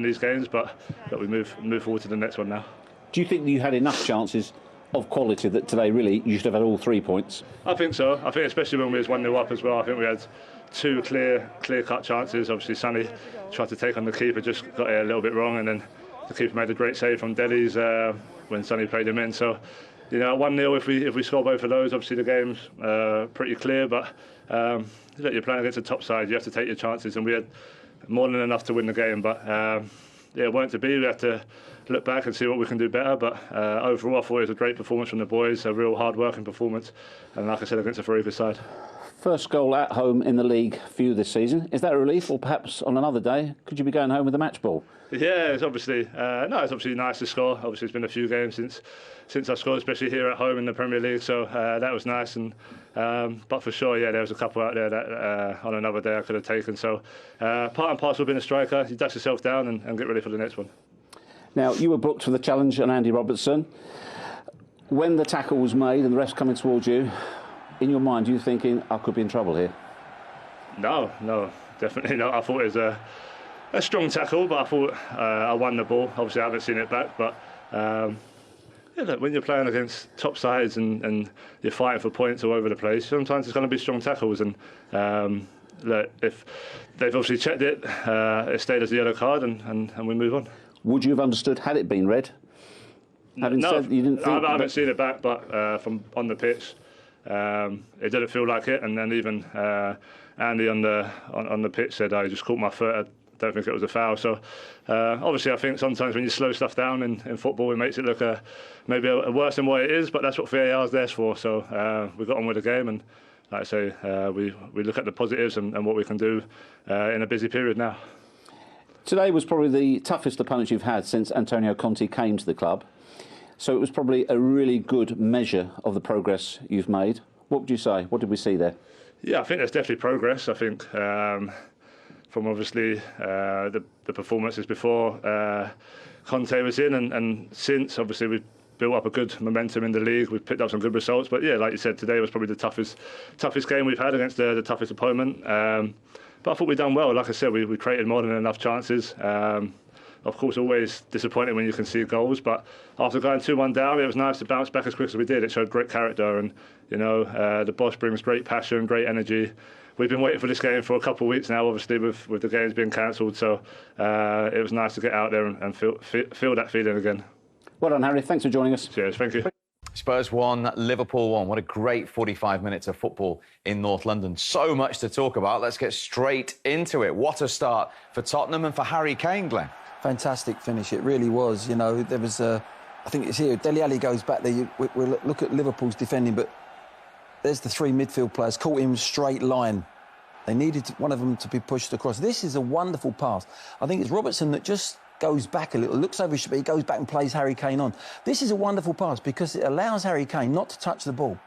win these games, but we move forward to the next one now. Do you think that you had enough chances of quality that today really you should have had all 3 points? I think so. I think especially when we was 1-0 up as well. I think we had 2 clear-cut chances. Obviously, Sonny tried to take on the keeper, just got it a little bit wrong, and then the keeper made a great save from Dele's when Sonny played him in. So, you know, 1-0, if we score both of those, obviously the game's pretty clear. But you're playing against a top side, you have to take your chances, and we had more than enough to win the game. But it weren't to be. We have to look back and see what we can do better. But overall, I thought it was a great performance from the boys, a real hard-working performance, and like I said, against a very good side. First goal at home in the league for you this season. Is that a relief, or perhaps on another day could you be going home with a match ball? Yeah, it's obviously it's obviously nice to score. Obviously, it's been a few games since I scored, especially here at home in the Premier League. So that was nice. And but for sure, yeah, there was a couple out there that on another day I could have taken. So part and parcel of being a striker, you dust yourself down and get ready for the next one. Now, you were booked for the challenge on Andy Robertson. When the tackle was made and the ref's coming towards you, in your mind, are you thinking, I could be in trouble here? No, definitely not. I thought it was a strong tackle, but I thought I won the ball. Obviously, I haven't seen it back, but look, when you're playing against top sides and you're fighting for points all over the place, sometimes it's going to be strong tackles. And look, if they've obviously checked it, it stayed as a yellow card, and we move on. Would you have understood had it been red? No, you didn't think I haven't seen it back, but from on the pitch, it didn't feel like it. And then even Andy on the pitch said, "I just caught my foot. I don't think it was a foul." So obviously, I think sometimes when you slow stuff down in football, it makes it look maybe worse than what it is. But that's what VAR is there for. So we got on with the game, and like I say, we look at the positives and what we can do in a busy period now. Today was probably the toughest opponent you've had since Antonio Conte came to the club. So it was probably a really good measure of the progress you've made. What would you say? What did we see there? Yeah, I think there's definitely progress. I think from obviously the performances before Conte was in and since, obviously we've built up a good momentum in the league. We've picked up some good results. But yeah, like you said, today was probably the toughest game we've had against the toughest opponent. But I thought we've done well. Like I said, we created more than enough chances. Of course, always disappointing when you can see goals. But after going 2-1 down, it was nice to bounce back as quick as we did. It showed great character. And, you know, the boss brings great passion, great energy. We've been waiting for this game for a couple of weeks now, obviously, with the games being cancelled. So it was nice to get out there and feel that feeling again. Well done, Harry. Thanks for joining us. Cheers. Thank you. Spurs 1, Liverpool 1. What a great 45 minutes of football in North London. So much to talk about. Let's get straight into it. What a start for Tottenham and for Harry Kane, Glenn. Fantastic finish, it really was. You know, there was I think it's here, Dele Alli goes back there. We look at Liverpool's defending, but there's the 3 midfield players, caught him straight line. They needed one of them to be pushed across. This is a wonderful pass. I think it's Robertson that just goes back a little, looks over his shoulder, he goes back and plays Harry Kane on. This is a wonderful pass because it allows Harry Kane not to touch the ball.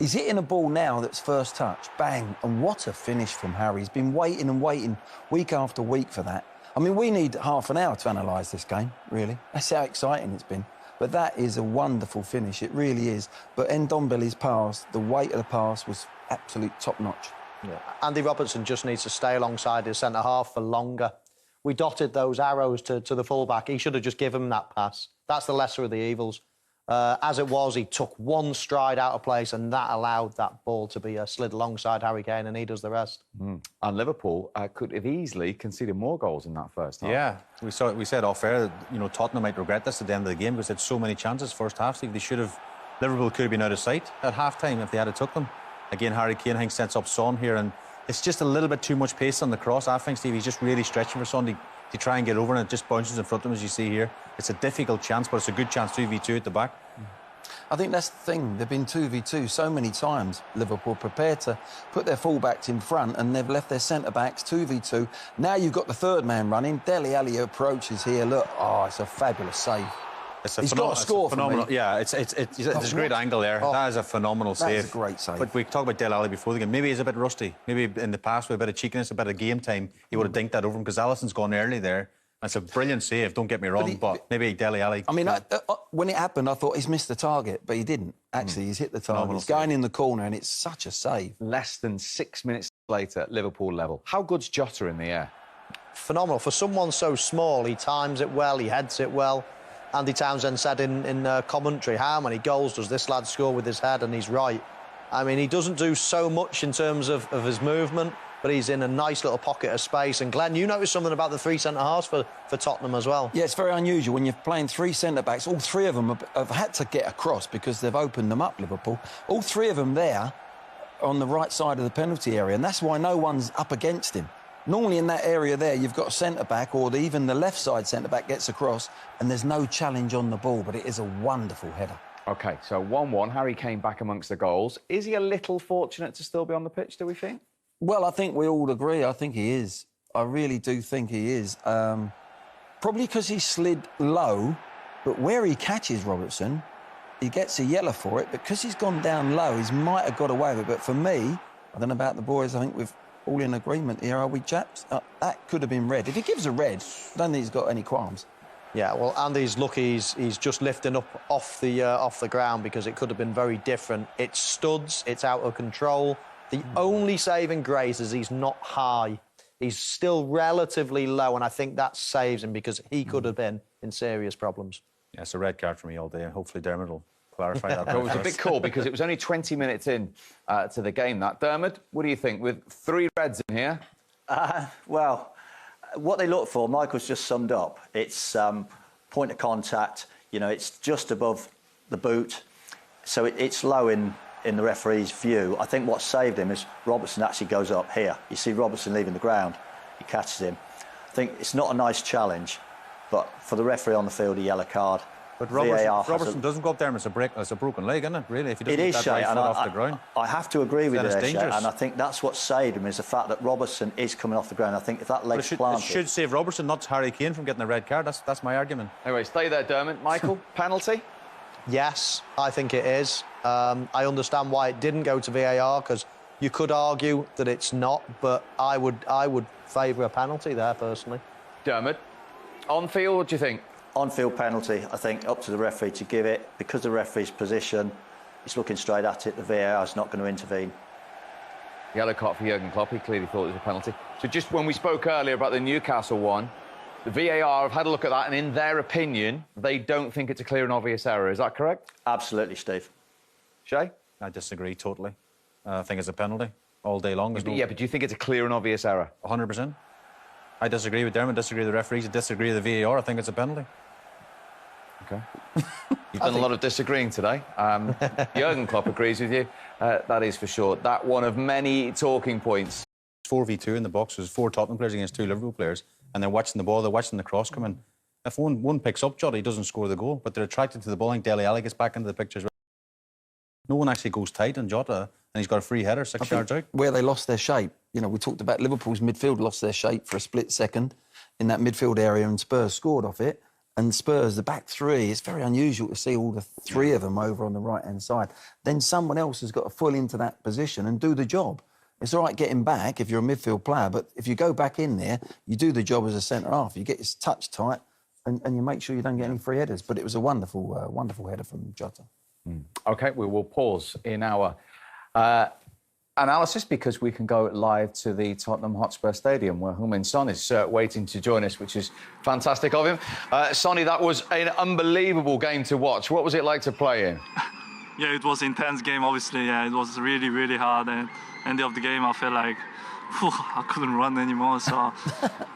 He's hitting a ball now that's first touch, bang, and what a finish from Harry. He's been waiting and waiting week after week for that. I mean, we need half an hour to analyse this game, really. That's how exciting it's been. But that is a wonderful finish, it really is. But Ndombele's pass, the weight of the pass was absolute top-notch. Yeah. Andy Robertson just needs to stay alongside his centre-half for longer. We dotted those arrows to the full-back. He should have just given him that pass. That's the lesser of the evils. As it was, he took one stride out of place and that allowed that ball to be slid alongside Harry Kane, and he does the rest. And Liverpool could have easily conceded more goals in that first half. Yeah, we said off air that, you know, Tottenham might regret this at the end of the game because they had so many chances first half. Steve, they should have... Liverpool could have been out of sight at half-time if they had took them. Again, Harry Kane, I think, sets up Son here, and it's just a little bit too much pace on the cross. I think, Steve, he's just really stretching for Son to try and get over, and it just bounces in front of him, as you see here. It's a difficult chance, but it's a good chance, 2v2 at the back. I think that's the thing. They've been 2v2 so many times, Liverpool, prepared to put their full-backs in front, and they've left their centre-backs 2v2. Now you've got the third man running. Dele Alli approaches here. Look, it's a fabulous save. He's got to score phenomenal. Yeah, it's a great angle there. That is a phenomenal save. That's a great save. But we talked about Dele Alli before the game. Maybe he's a bit rusty. Maybe in the past with a bit of cheekiness, a bit of game time, he would have dinked that over him because Alisson's gone early there. That's a brilliant save, don't get me wrong, but maybe Dele Alli... I mean, when it happened, I thought he's missed the target, but he didn't. Actually, he's hit the target. He's going in the corner, and it's such a save. Less than 6 minutes later, Liverpool level. How good's Jota in the air? phenomenal. For someone so small, he times it well, he heads it well. Andy Townsend said in commentary, how many goals does this lad score with his head? And he's right. I mean, he doesn't do so much in terms of his movement, but he's in a nice little pocket of space. And Glenn, you noticed something about the three centre-halves for Tottenham as well. Yeah, it's very unusual when you're playing three centre-backs. All three of them have had to get across because they've opened them up, Liverpool. All three of them there on the right side of the penalty area, and that's why no one's up against him. Normally in that area there, you've got a centre-back, or even the left side centre-back gets across, and there's no challenge on the ball, but it is a wonderful header. OK, so 1-1, Harry Kane back amongst the goals. Is he a little fortunate to still be on the pitch, do we think? Well, I think we all agree. I think he is. I really do think he is. Probably because he slid low, but where he catches Robertson, he gets a yellow for it. Because he's gone down low, he might have got away with it. But for me, I don't know about the boys, I think we're all in agreement here, are we, chaps? That could have been red. If he gives a red, I don't think he's got any qualms. Yeah, well, Andy's lucky he's just lifting up off the ground, because it could have been very different. It's studs, it's out of control. The only saving grace is he's not high. He's still relatively low, and I think that saves him, because he could have been in serious problems. Yeah, it's a red card for me all day, and hopefully Dermot will clarify that. It was a big call, because it was only 20 minutes in to the game, that. Dermot, what do you think? With 3 reds in here? Well, what they look for, Michael's just summed up. It's point of contact, you know, it's just above the boot, so it's low in the referee's view. I think what saved him is Robertson actually goes up here. You see Robertson leaving the ground, he catches him. I think it's not a nice challenge, but for the referee on the field, a yellow card. But Robertson doesn't go up there and it's a broken leg, isn't it, really? If he doesn't get that right foot off the ground. I have to agree with you there, dangerous. and I think that's what saved him, is the fact that Robertson is coming off the ground. I think if that leg's planted... It should save Robertson, not Harry Kane, from getting a red card. That's my argument. Anyway, stay there, Dermot. Michael, penalty? Yes, I think it is. I understand why it didn't go to VAR, because you could argue that it's not, but I would favour a penalty there, personally. Dermot, on field, what do you think? On-field penalty, I think, up to the referee to give it. Because the referee's position, he's looking straight at it, the VAR is not going to intervene. Yellow card for Jurgen Klopp, he clearly thought it was a penalty. So just when we spoke earlier about the Newcastle one, the VAR have had a look at that, and in their opinion, they don't think it's a clear and obvious error. Is that correct? Absolutely, Steve. Shay? I disagree totally. I think it's a penalty all day long. Yeah, but do you think it's a clear and obvious error? 100%. I disagree with Dermot, disagree with the referees, I disagree with the VAR. I think it's a penalty. OK. You've done a lot of disagreeing today. Jurgen Klopp agrees with you. That is for sure. That one of many talking points. 4v2 in the box. There's 4 Tottenham players against 2 Liverpool players, and they're watching the ball, they're watching the cross come in. If one picks up Jota, he doesn't score the goal, but they're attracted to the ball. I think Dele Alli gets back into the picture as well. No one actually goes tight on Jota, and he's got a free header 6 yards out. Where they lost their shape, you know, we talked about Liverpool's midfield lost their shape for a split second in that midfield area, and Spurs scored off it. And Spurs, the back three, it's very unusual to see all the 3 of them over on the right-hand side. Then someone else has got to fall into that position and do the job. It's all right getting back if you're a midfield player, but if you go back in there, you do the job as a centre-half. You get your touch tight and you make sure you don't get any free headers. But it was a wonderful, wonderful header from Jota. OK, we will pause in our analysis, because we can go live to the Tottenham Hotspur Stadium, where Heung-min Son is waiting to join us, which is fantastic of him. Sonny, that was an unbelievable game to watch. What was it like to play in? Yeah, it was an intense game, obviously. Yeah, it was really, really hard. And end of the game, I felt like I couldn't run anymore. So,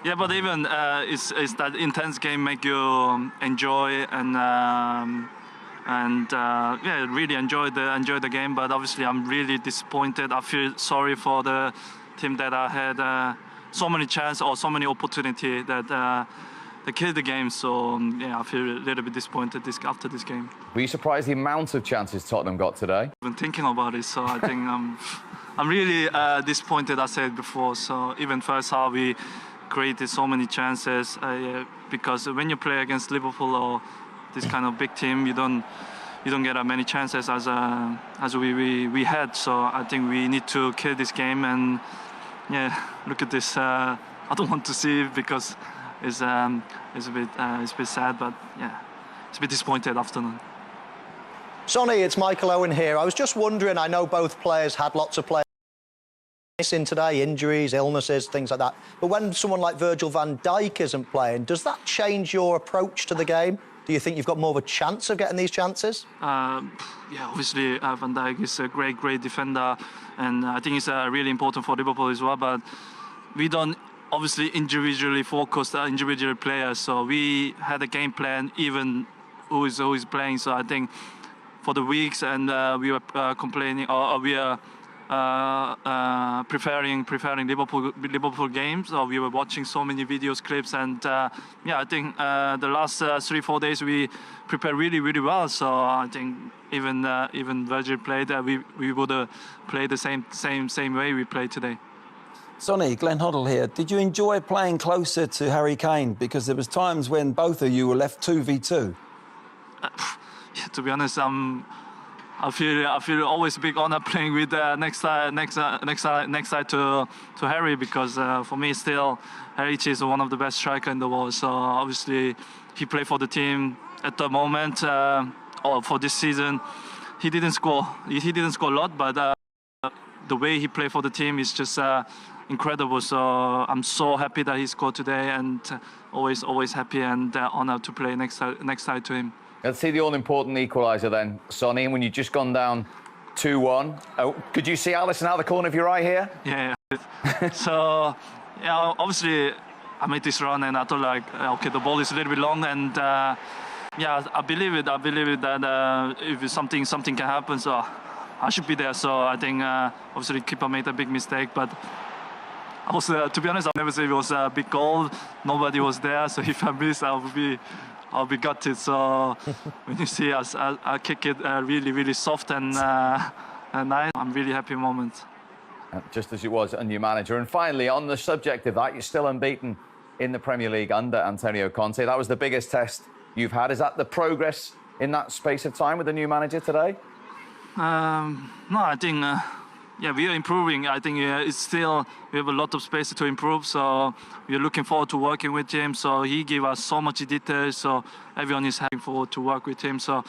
yeah, but even it's that intense game make you enjoy and yeah, really enjoyed the game. But obviously, I'm really disappointed. I feel sorry for the team that I had so many chances or so many opportunities that they killed the game. So yeah, I feel a little bit disappointed after this game. Were you surprised the amount of chances Tottenham got today? I've been thinking about it, so I think I'm really disappointed. I said before. So even first half we created so many chances because when you play against Liverpool or this kind of big team, you don't get as many chances as we had. So I think we need to kill this game. And yeah, look at this. I don't want to see it because it's a bit sad, but yeah, it's a bit disappointed afternoon. Sonny, it's Michael Owen here. I was just wondering, I know both players had lots of players missing today, injuries, illnesses, things like that. But when someone like Virgil van Dijk isn't playing, does that change your approach to the game? Do you think you've got more of a chance of getting these chances? Yeah, obviously Van Dijk is a great defender, and I think he's really important for Liverpool as well. But we don't obviously individually focus on individual players, so we had a game plan even who is playing. So I think for the weeks, and we were complaining, or we are preferring Liverpool games. So we were watching so many videos, clips, and yeah, I think the last 3-4 days we prepared really well. So I think even Virgil played, we would play the same way we played today. Sonny, Glenn Hoddle here. Did you enjoy playing closer to Harry Kane? Because there was times when both of you were left 2v2. Yeah, to be honest, I feel always a big honor playing with next side to Harry, because for me still Harry is one of the best strikers in the world. So obviously he played for the team at the moment, or for this season. He didn't score a lot, but the way he played for the team is just incredible. So I'm so happy that he scored today, and always happy and honored to play next side to him. Let's see the all-important equaliser then, Sonny, when you've just gone down 2-1. Oh, could you see Alisson out of the corner of your eye here? Yeah. So, yeah, obviously I made this run and I thought okay, the ball is a little bit long, and yeah, I believe it that if something can happen, so I should be there. So I think obviously keeper made a big mistake, but also, to be honest, I'll never say it was a big goal. Nobody was there, so if I miss, I'll be gutted. So when you see us, I kick it really soft and nice. I'm really happy moment. Just as it was a new manager. And finally, on the subject of that, you're still unbeaten in the Premier League under Antonio Conte. That was the biggest test you've had. Is that the progress in that space of time with the new manager today? No, I think yeah, we are improving. I think it's still, we have a lot of space to improve, so we are looking forward to working with him. So he gave us so much details, so everyone is looking forward to work with him. So